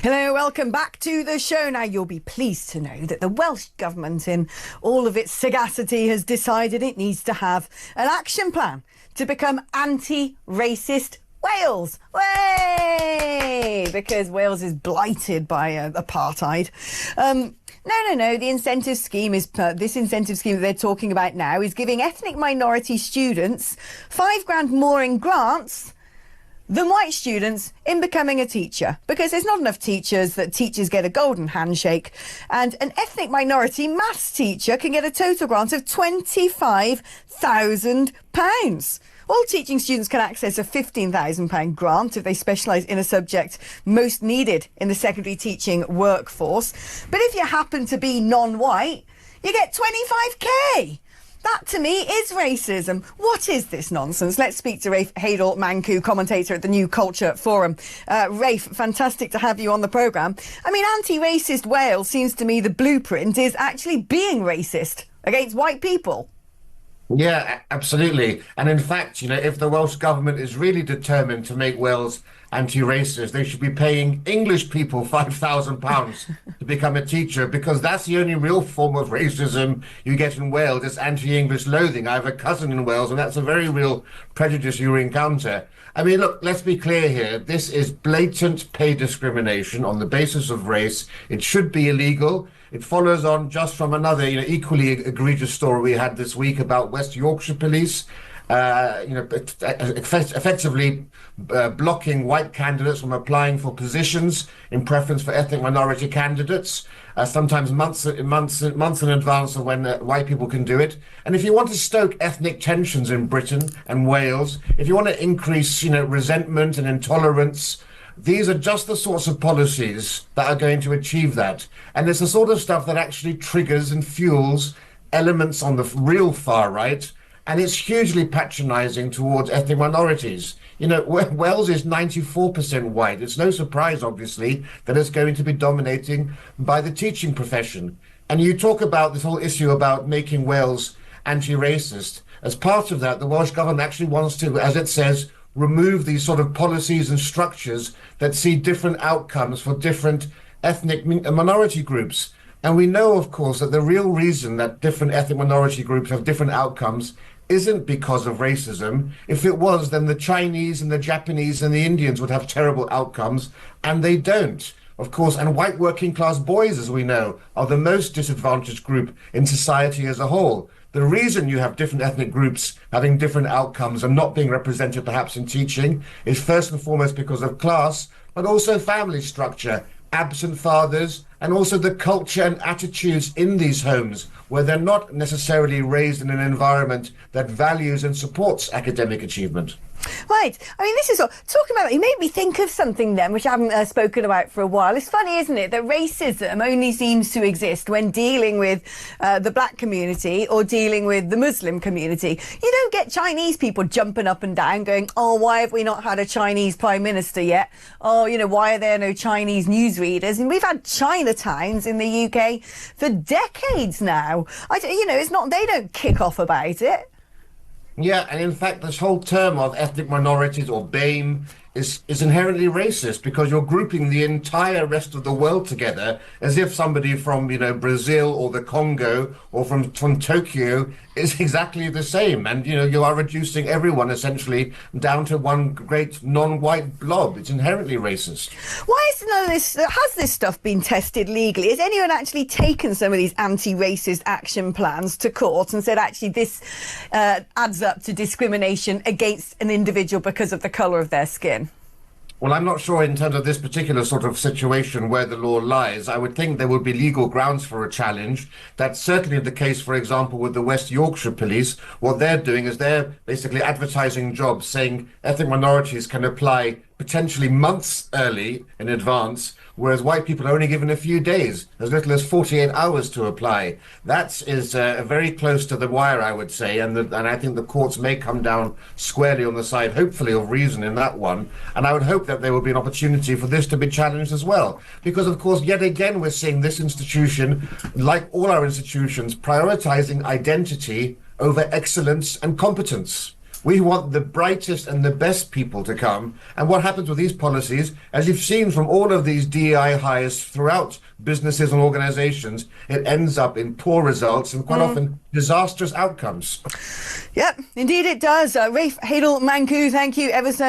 Hello, welcome back to the show. Now, you'll be pleased to know that the Welsh Government, in all of its sagacity, has decided it needs to have an action plan to become anti-racist Wales. Way! Because Wales is blighted by apartheid. No. The incentive scheme is this incentive scheme that they're talking about now is giving ethnic minority students £5,000 more in grants than white students in becoming a teacher, because there's not enough teachers that teachers get a golden handshake, and an ethnic minority maths teacher can get a total grant of £25,000. All teaching students can access a £15,000 grant if they specialise in a subject most needed in the secondary teaching workforce. But if you happen to be non-white, you get 25k. That, to me, is racism. What is this nonsense? Let's speak to Rafe Heydel-Mankoo, commentator at the New Culture Forum. Rafe, fantastic to have you on the programme. I mean, anti-racist Wales seems to me the blueprint is actually being racist against white people. Yeah, absolutely. And in fact, if the Welsh Government is really determined to make Wales anti-racist, they should be paying English people £5,000 to become a teacher, because that's the only real form of racism you get in Wales. It's anti-English loathing. I have a cousin in Wales, and that's a very real prejudice you encounter. I mean, look, let's be clear here. This is blatant pay discrimination on the basis of race. It should be illegal. It follows on just from another, equally egregious story we had this week about West Yorkshire Police, effectively blocking white candidates from applying for positions in preference for ethnic minority candidates, sometimes months in advance of when white people can do it. And if you want to stoke ethnic tensions in Britain and Wales, if you want to increase, resentment and intolerance, these are just the sorts of policies that are going to achieve that. And it's the sort of stuff that actually triggers and fuels elements on the real far right. And it's hugely patronizing towards ethnic minorities. Wales is 94% white. It's no surprise, obviously, that it's going to be dominating by the teaching profession. And you talk about this whole issue about making Wales anti-racist. As part of that, the Welsh Government actually wants to, as it says, remove these sort of policies and structures that see different outcomes for different ethnic minority groups. And we know, of course, that the real reason that different ethnic minority groups have different outcomes isn't because of racism. If it was, then the Chinese and the Japanese and the Indians would have terrible outcomes, and they don't. Of course, and white working class boys, as we know, are the most disadvantaged group in society as a whole. The reason you have different ethnic groups having different outcomes and not being represented perhaps in teaching is first and foremost because of class, but also family structure, absent fathers, and also the culture and attitudes in these homes where they're not necessarily raised in an environment that values and supports academic achievement. Right. I mean, this is all talking about. You made me think of something then, which I haven't spoken about for a while. It's funny, isn't it, that racism only seems to exist when dealing with the black community or dealing with the Muslim community. You don't get Chinese people jumping up and down going, oh, why have we not had a Chinese prime minister yet? Oh, why are there no Chinese newsreaders? And we've had Chinatowns in the UK for decades now. It's not. They don't kick off about it. Yeah, and in fact, this whole term of ethnic minorities, or BAME, is inherently racist, because you're grouping the entire rest of the world together as if somebody from, Brazil or the Congo or from Tokyo is exactly the same. And, you are reducing everyone essentially down to one great non-white blob. It's inherently racist. Why is none of this? Has this stuff been tested legally? Has anyone actually taken some of these anti-racist action plans to court and said, actually, this adds up to discrimination against an individual because of the colour of their skin? Well, I'm not sure in terms of this particular sort of situation where the law lies. I would think there would be legal grounds for a challenge. That's certainly the case, for example, with the West Yorkshire Police. What they're doing is they're basically advertising jobs, saying ethnic minorities can apply potentially months early in advance, whereas white people are only given a few days, as little as 48 hours to apply. That is very close to the wire, I would say, and I think the courts may come down squarely on the side, hopefully, of reason in that one. And I would hope that there will be an opportunity for this to be challenged as well. Because, of course, yet again, we're seeing this institution, like all our institutions, prioritizing identity over excellence and competence. We want the brightest and the best people to come. And what happens with these policies, as you've seen from all of these DEI hires throughout businesses and organizations, it ends up in poor results and quite often disastrous outcomes. Yep, indeed it does. Rafe Heydel-Mankoo, thank you ever so